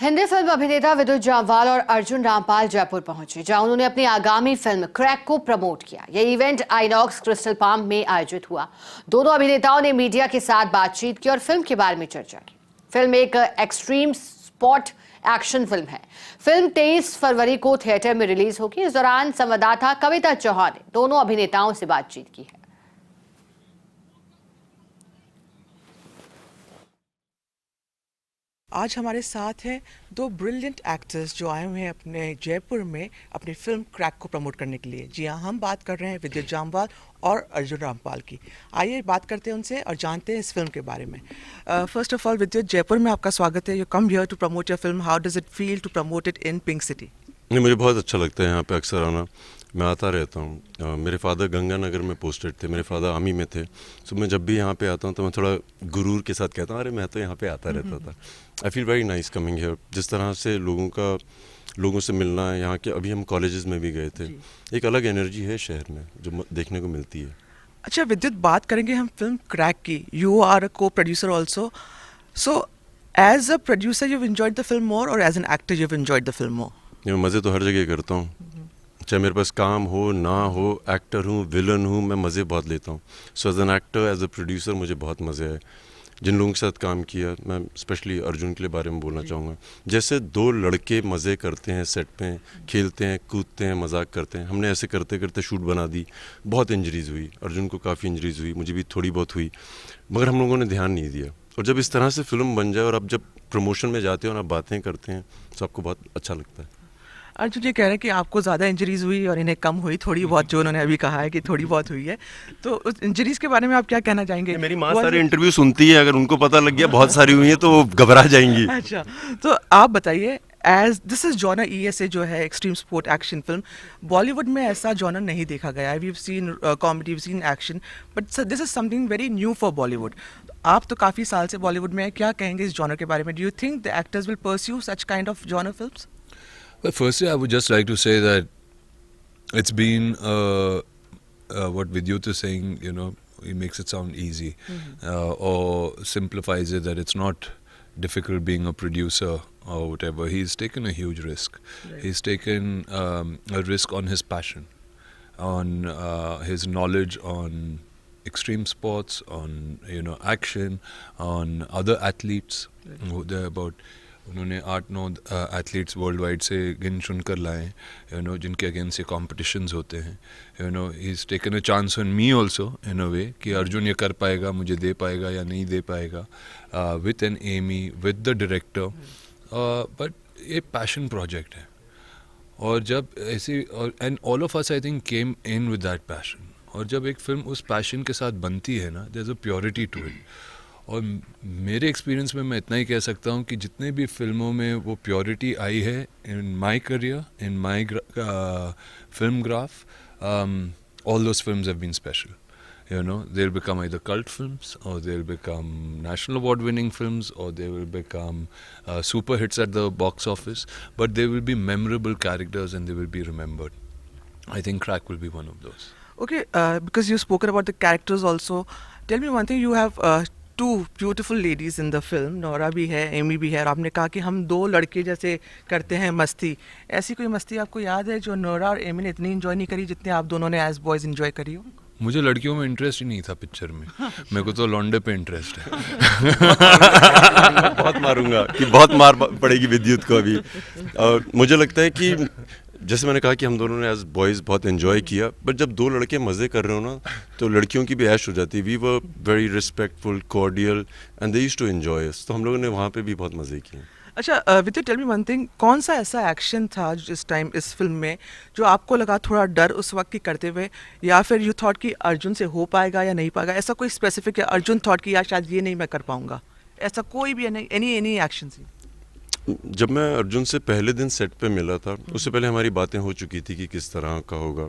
Hindi film अभिनेता विद्युत जामवाल और अर्जुन रामपाल जयपुर पहुंचे, जहां उन्होंने अपनी आगामी फिल्म क्रैक को प्रमोट किया। यह इवेंट आइनॉक्स क्रिस्टल पाम में आयोजित हुआ। दोनों अभिनेताओं ने मीडिया के साथ बातचीत की और फिल्म के बारे में चर्चा की। फिल्म एक एक्सट्रीम स्पोर्ट एक्शन फिल्म है। फिल्म 23 फरवरी को थिएटर में रिलीज होगी। इस दौरान संवाददाता कविता चौहान ने दोनों अभिनेताओं से बातचीत की है। आज हमारे साथ हैं दो ब्रिलियंट एक्टर्स जो आए हुए हैं अपने जयपुर में अपनी फिल्म क्रैक को प्रमोट करने के लिए। जी हाँ, हम बात कर रहे हैं विद्युत जामवाल और अर्जुन रामपाल की। आइए बात करते हैं उनसे और जानते हैं इस फिल्म के बारे में। फर्स्ट ऑफ ऑल विद्युत, जयपुर में आपका स्वागत है। You come here to promote your film. How does it feel to promote it in pink city? नहीं, मुझे बहुत अच्छा लगता है यहाँ पे अक्सर आना। मैं आता रहता हूँ। मेरे फादर गंगानगर में पोस्टेड थे, मेरे फादर आर्मी में थे। सो मैं जब भी यहाँ पे आता हूँ तो मैं थोड़ा गुरूर के साथ कहता हूँ, अरे मैं तो यहाँ पे आता रहता था। I feel very nice coming here. जिस तरह से लोगों से मिलना है यहाँ के। अभी हम कॉलेजेस में भी गए थे। एक अलग एनर्जी है शहर में जो देखने को मिलती है। अच्छा विद्युत, बात करेंगे हम फिल्म क्रैक की। You are a co producer also. So as a producer you enjoyed the film more और as an actor you enjoyed the film more? मज़े तो हर जगह करता हूँ, चाहे मेरे पास काम हो ना हो, एक्टर हूँ विलन हूँ, मैं मज़े बहुत लेता हूँ। So as an actor, as a producer मुझे बहुत मज़े आए। जिन लोगों के साथ काम किया, मैं स्पेशली अर्जुन के लिए बारे में बोलना चाहूँगा। जैसे दो लड़के मज़े करते हैं सेट पे, खेलते हैं, कूदते हैं, मजाक करते हैं। हमने ऐसे करते करते शूट बना दी। बहुत इंजरीज़ हुई, अर्जुन को काफ़ी इंजरीज़ हुई, मुझे भी थोड़ी बहुत हुई, मगर हम लोगों ने ध्यान नहीं दिया। और जब इस तरह से फिल्म बन जाए और आप जब प्रमोशन में जाते हो और आप बातें करते हैं तो आपको बहुत अच्छा लगता है। अर्जुन ये कह रहे हैं कि आपको ज़्यादा इंजरीज हुई और इन्हें कम हुई, थोड़ी बहुत, जो उन्होंने अभी कहा है कि थोड़ी बहुत हुई है। तो उस इंजरीज के बारे में आप क्या कहना चाहेंगे? मेरी माँ सारे इंटरव्यू सुनती है, अगर उनको पता लग गया बहुत सारी हुई है तो वो घबरा जाएंगी। अच्छा, तो आप बताइए, as this is genre ESA जो है extreme sport action film, Bollywood में ऐसा जॉनर नहीं देखा गया है। We have seen comedy, we seen action, but this is something very new for Bollywood. आप तो काफ़ी साल से बॉलीवुड में हैं, क्या कहेंगे इस जॉनर के बारे में? Do you think the actors will pursue such kind of genre films? Well, firstly, I would just like to say that it's been what Vidyut is saying. He makes it sound easy, or simplifies it that it's not difficult being a producer or whatever. He's taken a huge risk. Right. He's taken a risk on his passion, on his knowledge on extreme sports, on action, on other athletes. Right. Who they're about. उन्होंने 8-9 athletes world wide से गिन चुन कर लाए, जिनके against से competitions होते हैं। He is taken a chance on me also in a way कि अर्जुन ये कर पाएगा, मुझे दे पाएगा या नहीं दे पाएगा, with an Amy, with the director. But ये पैशन प्रोजेक्ट है, और जब ऐसी and all of us I think came in with that passion. और जब एक फिल्म उस पैशन के साथ बनती है ना, there is a purity to it. और मेरे एक्सपीरियंस में मैं इतना ही कह सकता हूँ कि जितने भी फिल्मों में वो प्योरिटी आई है in my career, in my film graph, all those films have been special. They'll become either cult films, or they'll become national award winning films, or they will become super hits at the box office, but they will be memorable characters and they will be remembered. I think Crack will be one of those. Okay, because you've spoken about the characters also, tell me one thing. You have two beautiful ladies in the film. Nora भी है, Amy भी है, और आपने कहा कि हम दो लड़के जैसे करते हैं मस्ती। ऐसी कोई मस्ती आपको याद है जो नोरा और एमी ने इतनी इंजॉय नहीं करी जितने आप दोनों ने एज बॉयज इंजॉय करी हो? मुझे लड़कियों में इंटरेस्ट ही नहीं था पिक्चर में। मेरे को तो लौंडे पे इंटरेस्ट है। बहुत मारूंगा कि बहुत मार पड़ेगी विद्युत को अभी। और मुझे लगता है कि जैसे मैंने कहा कि हम दोनों ने एज बॉयज़ बहुत एंजॉय किया, बट जब दो लड़के मज़े कर रहे हो ना तो लड़कियों की भी ऐश हो जाती है। We were very respectful, cordial, and they used to enjoy us. तो हम लोगों ने वहाँ पे भी बहुत मज़े किए। अच्छा विद्युत, टेल मी वन थिंग, कौन सा ऐसा एक्शन था जिस टाइम इस फिल्म में जो आपको लगा थोड़ा डर उस वक्त की करते हुए, या फिर यू थॉट कि अर्जुन से हो पाएगा या नहीं पाएगा? ऐसा कोई स्पेसिफिक है अर्जुन थॉट कि यार शायद ये नहीं मैं कर पाऊंगा, ऐसा कोई भी नहीं? Any action scene? जब मैं अर्जुन से पहले दिन सेट पे मिला था, उससे पहले हमारी बातें हो चुकी थी कि किस तरह का होगा।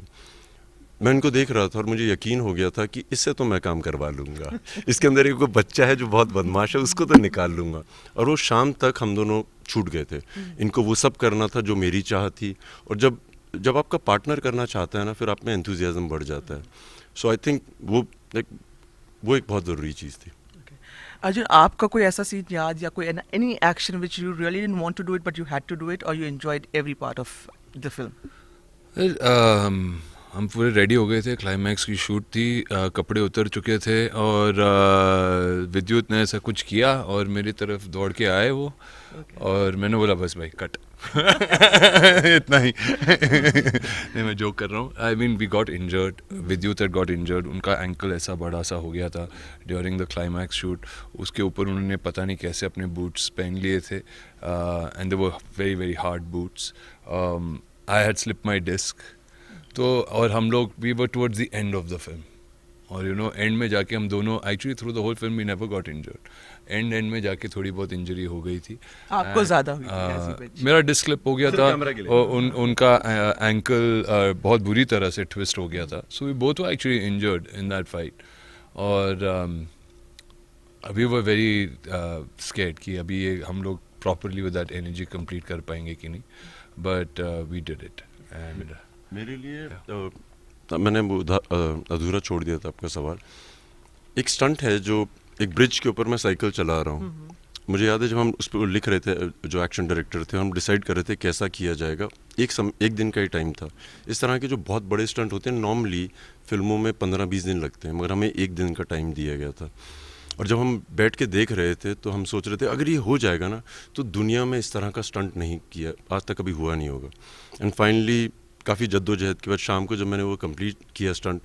मैं इनको देख रहा था और मुझे यकीन हो गया था कि इससे तो मैं काम करवा लूँगा। इसके अंदर एक बच्चा है जो बहुत बदमाश है, उसको तो निकाल लूँगा। और वो शाम तक हम दोनों छूट गए थे। इनको वो सब करना था जो मेरी चाह थी। और जब आपका पार्टनर करना चाहता है ना, फिर आप में एंथुजियाज्म बढ़ जाता है। सो आई थिंक वो एक बहुत ज़रूरी चीज़ थी। अर्जुन, आपका कोई ऐसा सीन याद या कोई any action which you really didn't want to do it but you had to do it और you enjoyed every part of the film? हम पूरे रेडी हो गए थे, क्लाइमैक्स की शूट थी, कपड़े उतर चुके थे और विद्युत ने ऐसा कुछ किया और मेरी तरफ दौड़ के आए वो और मैंने बोला बस भाई कट इतना ही नहीं, मैं जोक कर रहा हूँ. I mean we got injured, Vidyut had got injured, उनका एंकल ऐसा बड़ा सा हो गया था ड्यूरिंग द क्लाइमैक्स शूट. उसके ऊपर उन्होंने पता नहीं कैसे अपने बूट्स पहन लिए थे and they were very very hard boots. I had slip my disc. तो और हम लोग we were towards the end of the film और यू नो एंड में जाके हम दोनों actually through the whole film we never got injured. End में जाके थोड़ी बहुत इंजरी हो गई थी. आपको ज़्यादा हुई थी? मेरा डिस्क स्लिप हो गया था और उनका एंकल बहुत बुरी तरह से ट्विस्ट हो गया था. So we both were actually injured in that fight और वी वर वेरी स्कैर्ड कि अभी ये हम लोग properly with that energy complete कर पाएंगे कि नहीं. But we did it and मेरे लिए मैंने वो अधूरा छोड़ दिया था आपका सवाल. एक स्टंट है जो एक ब्रिज के ऊपर मैं साइकिल चला रहा हूँ. मुझे याद है जब हम उस पर लिख रहे थे, जो एक्शन डायरेक्टर थे, हम डिसाइड कर रहे थे कैसा किया जाएगा. एक दिन का ही टाइम था. इस तरह के जो बहुत बड़े स्टंट होते हैं नॉर्मली फिल्मों में 15-20 दिन लगते हैं, मगर हमें एक दिन का टाइम दिया गया था. और जब हम बैठ के देख रहे थे तो हम सोच रहे थे अगर ये हो जाएगा ना तो दुनिया में इस तरह का स्टंट नहीं किया, आज तक कभी हुआ नहीं होगा. एंड फाइनली काफ़ी जद्दोजहद के बाद शाम को जब मैंने वो कंप्लीट किया स्टंट,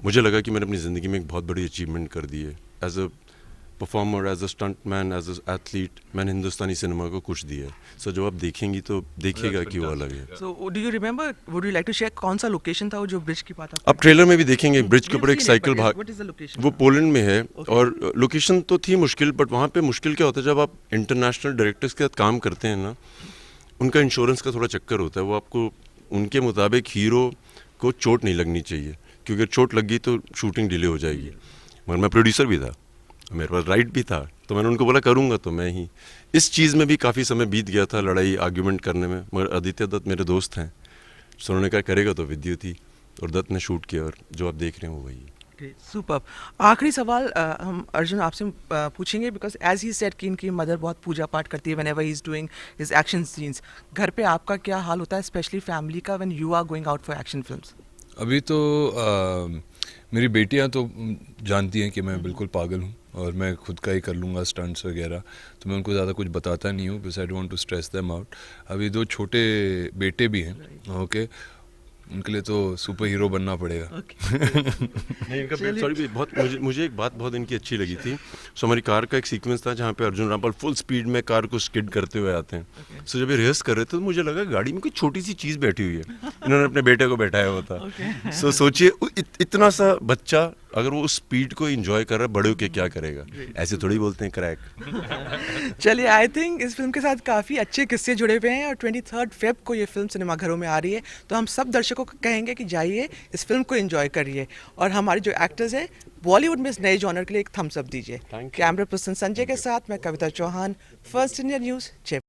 मुझे लगा कि मैंने अपनी ज़िंदगी में एक बहुत बड़ी अचीवमेंट कर दी है. As a performer, as a stunt man, as an athlete, मैंने हिंदुस्तानी सिनेमा को कुछ दिया है. सो जब आप देखेंगी तो देखिएगा कि वो अलग है. So do you remember, would you like to share कौन सा लोकेशन था वो जो ब्रिज की बात आप ट्रेलर में भी देखेंगे ब्रिज के ऊपर एक साइकिल भाग, व्हाट इज द लोकेशन? वो पोलैंड में है. और लोकेशन तो थी मुश्किल, बट वहाँ पे मुश्किल क्या होता है जब आप इंटरनेशनल डायरेक्टर्स के साथ काम करते हैं ना, उनका इंश्योरेंस का थोड़ा चक्कर होता है. वो आपको उनके मुताबिक हीरो को चोट नहीं लगनी चाहिए, क्योंकि अगर चोट लग गई तो शूटिंग डिले हो जाएगी. मगर मैं प्रोड्यूसर भी था, मेरे पास राइट भी था, तो मैंने उनको बोला करूँगा तो मैं ही. इस चीज़ में भी काफ़ी समय बीत गया था, लड़ाई आर्ग्यूमेंट करने में. मगर आदित्य दत्त मेरे दोस्त हैं, सो उन्होंने कहा करेगा तो विद्युत ही, और दत्त ने शूट किया और जो आप देख रहे हैं वो वही है. सुपर. आखिरी सवाल हम अर्जुन आपसे पूछेंगे, बिकॉज एज ही सेड कि इनकी मदर बहुत पूजा पाठ करती है whenever he is doing his action scenes. घर पे आपका क्या हाल होता है, स्पेशली फैमिली का, when you are going out for action films? अभी तो मेरी बेटियां तो जानती हैं कि मैं बिल्कुल पागल हूँ और मैं खुद का ही कर लूँगा स्टंट्स वगैरह, तो मैं उनको ज़्यादा कुछ बताता नहीं हूँ, because I don't want to stress them out. अभी 2 छोटे बेटे भी हैं, ओके, उनके लिए तो सुपर हीरो बनना पड़ेगा. नहीं, इनका सॉरी, बहुत मुझे एक बात बहुत इनकी अच्छी लगी थी. सो हमारी कार का एक सीक्वेंस था जहाँ पे अर्जुन रामपाल फुल स्पीड में कार को स्किड करते हुए आते हैं. सो जब ये रिहर्स कर रहे थे तो मुझे लगा गाड़ी में कोई छोटी सी चीज़ बैठी हुई है, इन्होंने अपने बेटे को बैठाया हुआ था. सो सोचिए इतना सा बच्चा अगर वो उस स्पीड को एंजॉय कर रहा है, बड़े होके क्या करेगा. ऐसे थोड़ी बोलते हैं क्रैक. चलिए, आई थिंक इस फिल्म के साथ काफ़ी अच्छे किस्से जुड़े हुए हैं और 23 फेब को ये फिल्म सिनेमाघरों में आ रही है, तो हम सब दर्शकों को कहेंगे कि जाइए इस फिल्म को एंजॉय करिए. और हमारे जो एक्टर्स हैं बॉलीवुड में इस नए जॉनर के लिए एक थम्स अप दीजिए. कैमरा पर्सन संजय के साथ मैं Kavita Chauhan, first India news, Jaipur.